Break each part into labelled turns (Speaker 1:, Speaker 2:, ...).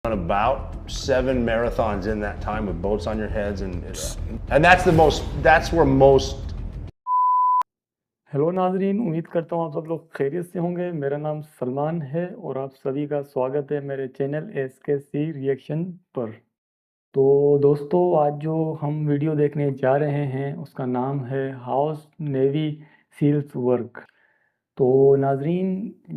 Speaker 1: on about 7 marathons in that time with boats on your heads, and that's where most.
Speaker 2: Hello नाजरीन, उम्मीद करता हूँ आप सब लोग खैरियत से होंगे। मेरा नाम सलमान है और आप सभी का स्वागत है मेरे चैनल SKC रिएक्शन पर। तो दोस्तों, आज जो हम वीडियो देखने जा रहे हैं उसका नाम है हाउस नेवी सील्स वर्क। तो नाजरीन,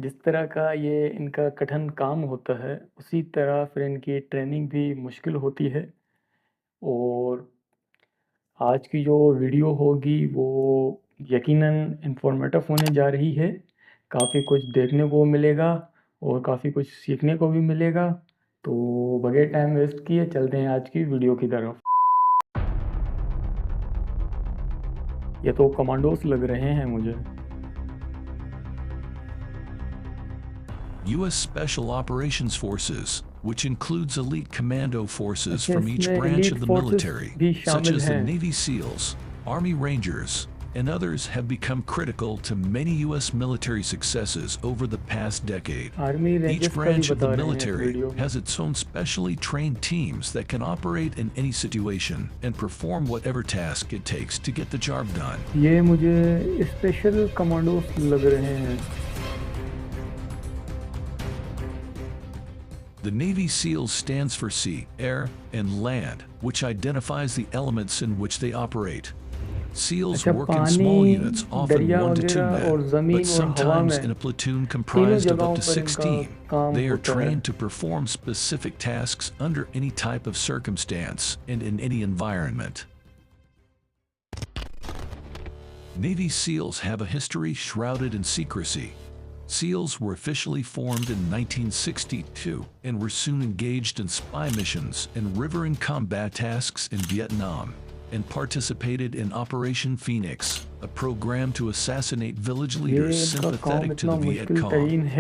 Speaker 2: जिस तरह का ये इनका कठिन काम होता है उसी तरह फिर इनकी ट्रेनिंग भी मुश्किल होती है। और आज की जो वीडियो होगी वो यकीनन इन्फॉर्मेटिव होने जा रही है। काफ़ी कुछ देखने को मिलेगा और काफ़ी कुछ सीखने को भी मिलेगा। तो बगैर टाइम वेस्ट किए चलते हैं आज की वीडियो की तरफ। ये तो कमांडोस लग रहे हैं मुझे।
Speaker 3: U.S. Special Operations Forces, which includes elite commando forces from each
Speaker 2: इसमें
Speaker 3: branch of
Speaker 2: elite
Speaker 3: the
Speaker 2: forces
Speaker 3: military,
Speaker 2: भी
Speaker 3: such
Speaker 2: शामिल
Speaker 3: as the
Speaker 2: हैं।
Speaker 3: Navy SEALs, Army Rangers, and others have become critical to many U.S. military successes over the past decade.
Speaker 2: Army
Speaker 3: Each
Speaker 2: rangers का भी
Speaker 3: branch of the
Speaker 2: बता रहे हैं इस
Speaker 3: military
Speaker 2: video में।
Speaker 3: has its own specially trained teams that can operate in any situation and perform whatever task it takes to get the job done.
Speaker 2: ये मुझे special commandos लग रहे हैं।
Speaker 3: The Navy SEALs stands for Sea, Air, and Land, which identifies the elements in which they operate. SEAls work in small units, often 1 to 2 men, but sometimes in a platoon comprised of up to 16. They are trained to perform specific tasks under any type of circumstance and in any environment. Navy SEALs have a history shrouded in secrecy. SEALs were officially formed in 1962 and were soon engaged in spy missions and river and combat tasks in Vietnam, and participated in Operation Phoenix, a program to assassinate village leaders sympathetic to the Viet Cong.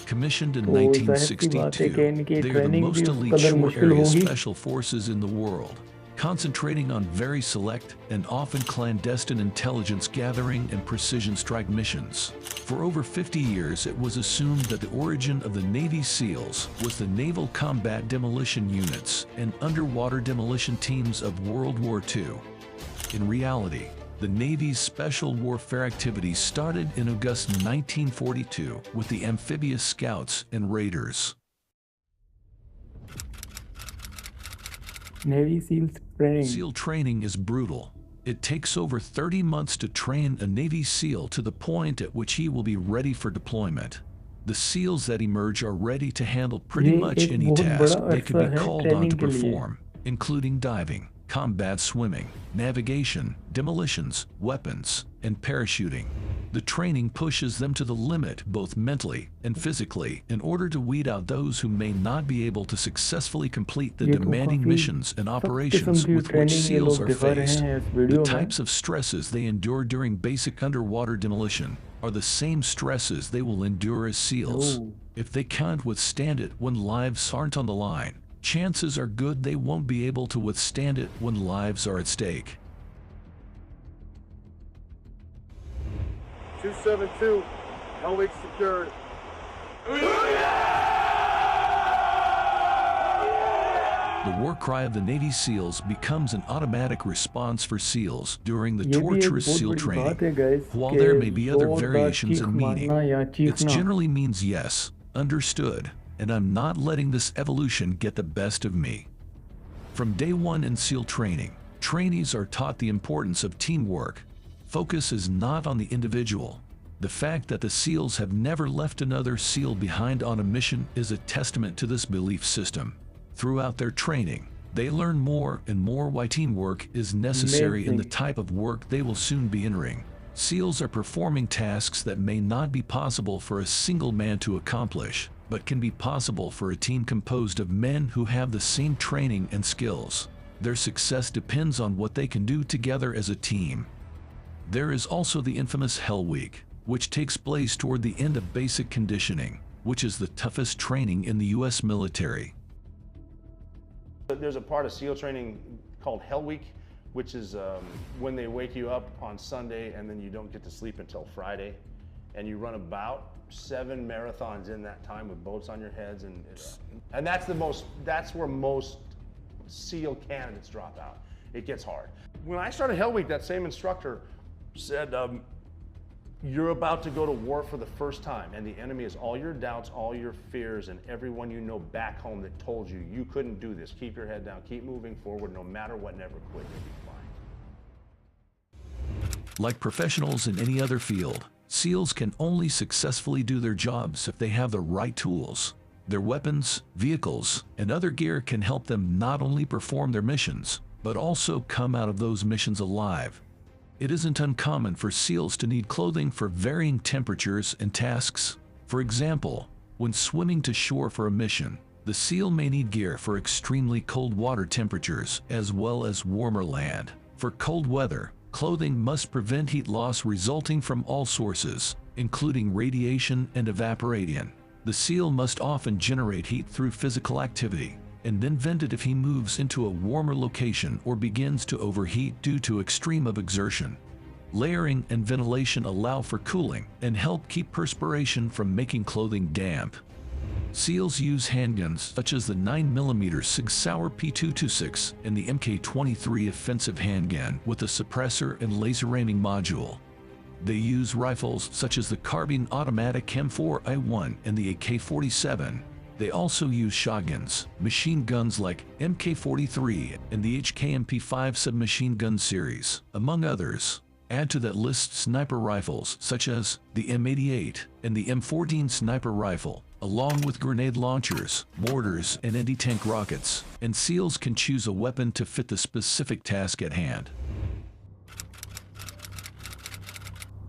Speaker 3: Commissioned in 1962, they are the most elite shore area special forces in the world, concentrating on very select and often clandestine intelligence gathering and precision strike missions. For over 50 years, it was assumed that the origin of the Navy SEALs was the Naval Combat Demolition Units and underwater demolition teams of World War II. In reality, the Navy's special warfare activities started in August 1942 with the amphibious scouts and raiders.
Speaker 2: Navy SEALs training.
Speaker 3: SEAL training is brutal. It takes over 30 months to train a Navy SEAL to the point at which he will be ready for deployment. The SEALs that emerge are ready to handle pretty much any task they could be called on to perform, including diving, combat swimming, navigation, demolitions, weapons, and parachuting. The training pushes them to the limit both mentally and physically in order to weed out those who may not be able to successfully complete the demanding missions and operations with which SEALs are faced. The types of stresses they endure during basic underwater demolition are the same stresses they will endure as SEALs. If they can't withstand it when lives aren't on the line, chances are good they won't be able to withstand it when lives are at stake.
Speaker 4: 272, Hellweek secured.
Speaker 3: The war cry of the Navy SEALs becomes an automatic response for SEALs during the torturous SEAL training. While there may be other variations in meaning, it generally means yes, understood, and I'm not letting this evolution get the best of me. From day one in SEAL training, trainees are taught the importance of teamwork. Focus is not on the individual. The fact that the SEALs have never left another SEAL behind on a mission is a testament to this belief system. Throughout their training, they learn more and more why teamwork is necessary in the type of work they will soon be entering. SEALs are performing tasks that may not be possible for a single man to accomplish, but can be possible for a team composed of men who have the same training and skills. Their success depends on what they can do together as a team. There is also the infamous Hell Week, which takes place toward the end of basic conditioning, which is the toughest training in the U.S. military.
Speaker 1: There's a part of SEAL training called Hell Week, which is when they wake you up on Sunday and then you don't get to sleep until Friday. and you run about 7 marathons in that time with boats on your heads, and that's where most SEAL candidates drop out. It gets hard. When I started Hell Week, that same instructor said, you're about to go to war for the first time, and the enemy is all your doubts, all your fears, and everyone you know back home that told you you couldn't do this. Keep your head down, keep moving forward, no matter what, never quit, you'll be fine.
Speaker 3: Like professionals in any other field, SEALs can only successfully do their jobs if they have the right tools. Their weapons, vehicles, and other gear can help them not only perform their missions, but also come out of those missions alive. It isn't uncommon for SEALs to need clothing for varying temperatures and tasks. For example, when swimming to shore for a mission, the SEAL may need gear for extremely cold water temperatures as well as warmer land. For cold weather, clothing must prevent heat loss resulting from all sources, including radiation and evaporation. The SEAL must often generate heat through physical activity, and then vent it if he moves into a warmer location or begins to overheat due to extreme of exertion. Layering and ventilation allow for cooling and help keep perspiration from making clothing damp. SEALs use handguns such as the 9mm Sig Sauer P226 and the Mk23 offensive handgun with a suppressor and laser aiming module. They use rifles such as the carbine automatic M4I1 and the AK-47. They also use shotguns, machine guns like Mk43 and the HKMP5 submachine gun series, among others. Add to that list sniper rifles such as the M88 and the M14 sniper rifle, along with grenade launchers, mortars, and anti-tank rockets, and SEALs can choose a weapon to fit the specific task at hand.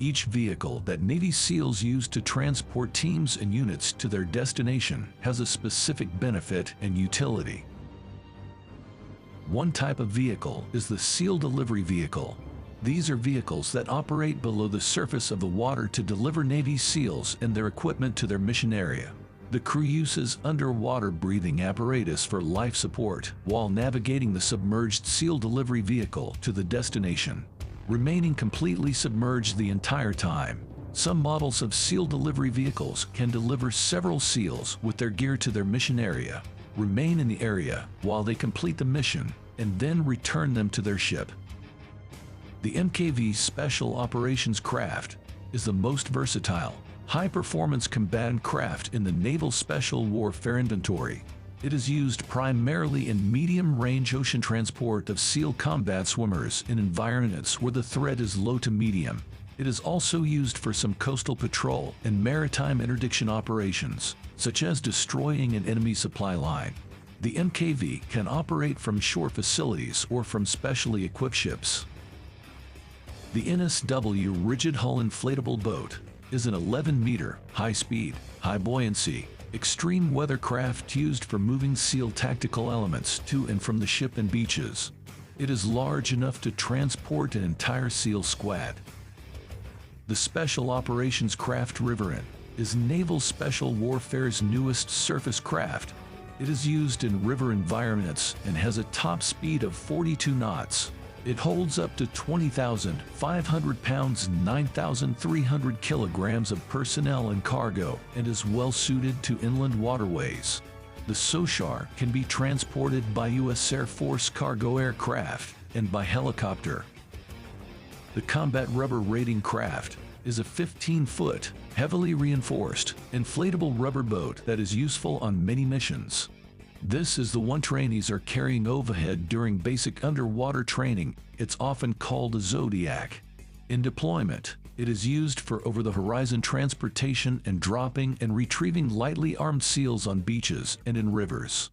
Speaker 3: Each vehicle that Navy SEALs use to transport teams and units to their destination has a specific benefit and utility. One type of vehicle is the SEAL delivery vehicle. These are vehicles that operate below the surface of the water to deliver Navy SEALs and their equipment to their mission area. The crew uses underwater breathing apparatus for life support while navigating the submerged SEAL delivery vehicle to the destination, remaining completely submerged the entire time. Some models of SEAL delivery vehicles can deliver several SEALs with their gear to their mission area, remain in the area while they complete the mission, and then return them to their ship. The MKV Special Operations Craft is the most versatile, high-performance combatant craft in the Naval Special Warfare Inventory. It is used primarily in medium-range ocean transport of SEAL combat swimmers in environments where the threat is low to medium. It is also used for some coastal patrol and maritime interdiction operations, such as destroying an enemy supply line. The MKV can operate from shore facilities or from specially equipped ships. The NSW Rigid Hull Inflatable Boat is an 11-meter, high-speed, high-buoyancy, extreme weather craft used for moving SEAL tactical elements to and from the ship and beaches. It is large enough to transport an entire SEAL squad. The Special Operations Craft Riverine is Naval Special Warfare's newest surface craft. It is used in river environments and has a top speed of 42 knots. It holds up to 20,500 pounds, 9,300 kilograms of personnel and cargo, and is well suited to inland waterways. The SOCHAR can be transported by U.S. Air Force cargo aircraft and by helicopter. The Combat Rubber Raiding Craft is a 15-foot, heavily reinforced, inflatable rubber boat that is useful on many missions. This is the one trainees are carrying overhead during basic underwater training. It's often called a Zodiac. In deployment, it is used for over-the-horizon transportation and dropping and retrieving lightly armed SEALs on beaches and in rivers.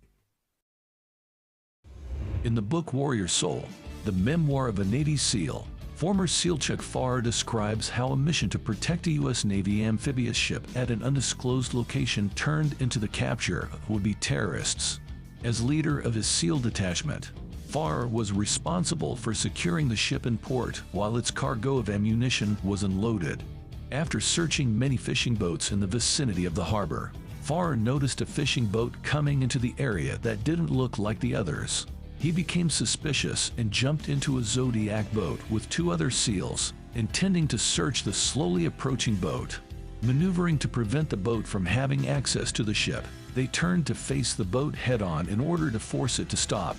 Speaker 3: In the book Warrior Soul, the memoir of a Navy SEAL, former SEAL Chuck Farr describes how a mission to protect a U.S. Navy amphibious ship at an undisclosed location turned into the capture of would-be terrorists. As leader of his SEAL detachment, Farr was responsible for securing the ship in port while its cargo of ammunition was unloaded. After searching many fishing boats in the vicinity of the harbor, Farr noticed a fishing boat coming into the area that didn't look like the others. He became suspicious and jumped into a Zodiac boat with 2 other SEALs, intending to search the slowly approaching boat. Maneuvering to prevent the boat from having access to the ship, they turned to face the boat head-on in order to force it to stop.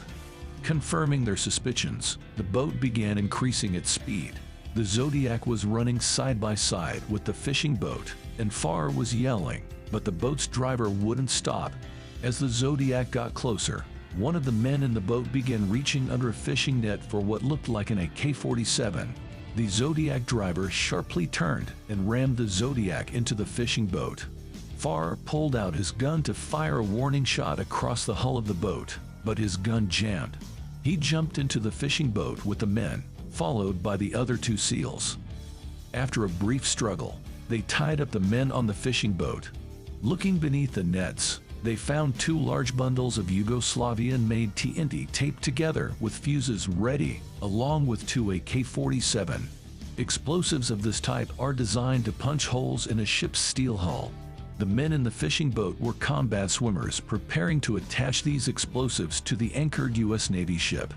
Speaker 3: Confirming their suspicions, the boat began increasing its speed. The Zodiac was running side by side with the fishing boat, and Farr was yelling, but the boat's driver wouldn't stop. As the Zodiac got closer, one of the men in the boat began reaching under a fishing net for what looked like an AK-47. The Zodiac driver sharply turned and rammed the Zodiac into the fishing boat. Farr pulled out his gun to fire a warning shot across the hull of the boat, but his gun jammed. He jumped into the fishing boat with the men, followed by the other two SEALs. After a brief struggle, they tied up the men on the fishing boat. Looking beneath the nets, they found 2 large bundles of Yugoslavian-made TNT taped together with fuses ready, along with 2 AK-47. Explosives of this type are designed to punch holes in a ship's steel hull. The men in the fishing boat were combat swimmers preparing to attach these explosives to the anchored U.S. Navy ship.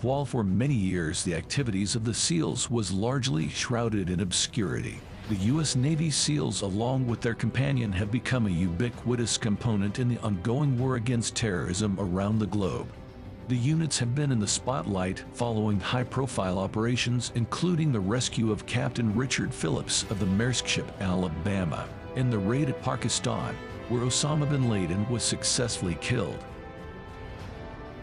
Speaker 3: While for many years the activities of the SEALs was largely shrouded in obscurity, the U.S. Navy SEALs along with their companion have become a ubiquitous component in the ongoing war against terrorism around the globe. The units have been in the spotlight following high-profile operations including the rescue of Captain Richard Phillips of the Maersk ship Alabama and the raid at Pakistan, where Osama bin Laden was successfully killed.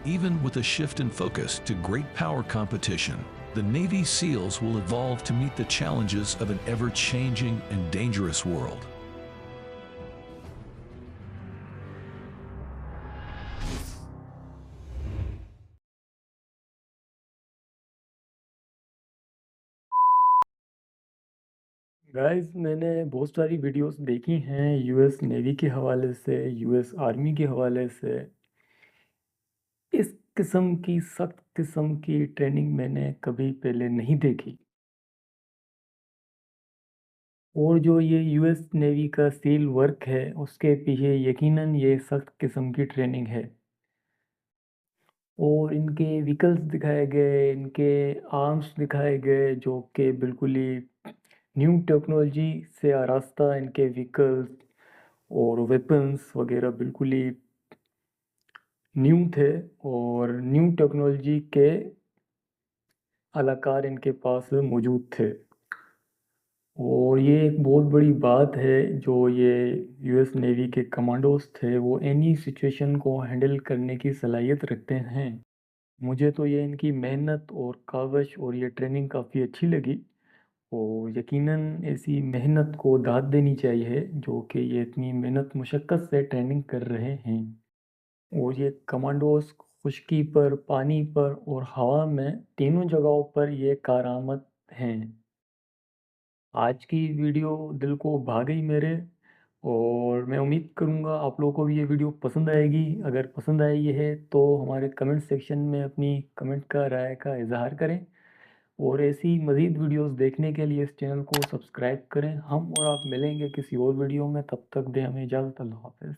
Speaker 3: Even with a shift in focus to great power competition, the Navy SEALs will evolve to meet the challenges of an ever-changing and dangerous world.
Speaker 2: Guys मैंने बहुत सारी videos देखी हैं US navy के हवाले से, US army के हवाले से। इस किस्म की सख्त किस्म की ट्रेनिंग मैंने कभी पहले नहीं देखी। और जो ये यूएस नेवी का सील वर्क है उसके पीछे यकीनन ये सख्त किस्म की ट्रेनिंग है। और इनके व्हीकल्स दिखाए गए, इनके आर्म्स दिखाए गए जो कि बिल्कुल ही न्यू टेक्नोलॉजी से आरास्ता इनके व्हीकल्स और वेपन्स वगैरह बिल्कुल ही न्यू थे और न्यू टेक्नोलॉजी के अलाकार इनके पास मौजूद थे। और ये एक बहुत बड़ी बात है जो ये यूएस नेवी के कमांडोज थे वो एनी सिचुएशन को हैंडल करने की सलाहियत रखते हैं। मुझे तो ये इनकी मेहनत और काविश और ये ट्रेनिंग काफ़ी अच्छी लगी और यकीनन ऐसी मेहनत को दाद देनी चाहिए जो कि ये इतनी मेहनत मुशक्क़त से ट्रेनिंग कर रहे हैं। और ये कमांडोज खुश्की पर, पानी पर और हवा में तीनों जगहों पर ये कारआमद हैं। आज की वीडियो दिल को भा गई मेरे और मैं उम्मीद करूँगा आप लोगों को भी ये वीडियो पसंद आएगी। अगर पसंद आई है तो हमारे कमेंट सेक्शन में अपनी कमेंट का राय का इज़हार करें और ऐसी मज़ीद वीडियोस देखने के लिए इस चैनल को सब्सक्राइब करें। हम और आप मिलेंगे किसी और वीडियो में, तब तक दें हमें इजाज़त। अल्लाह हाफ़िज़।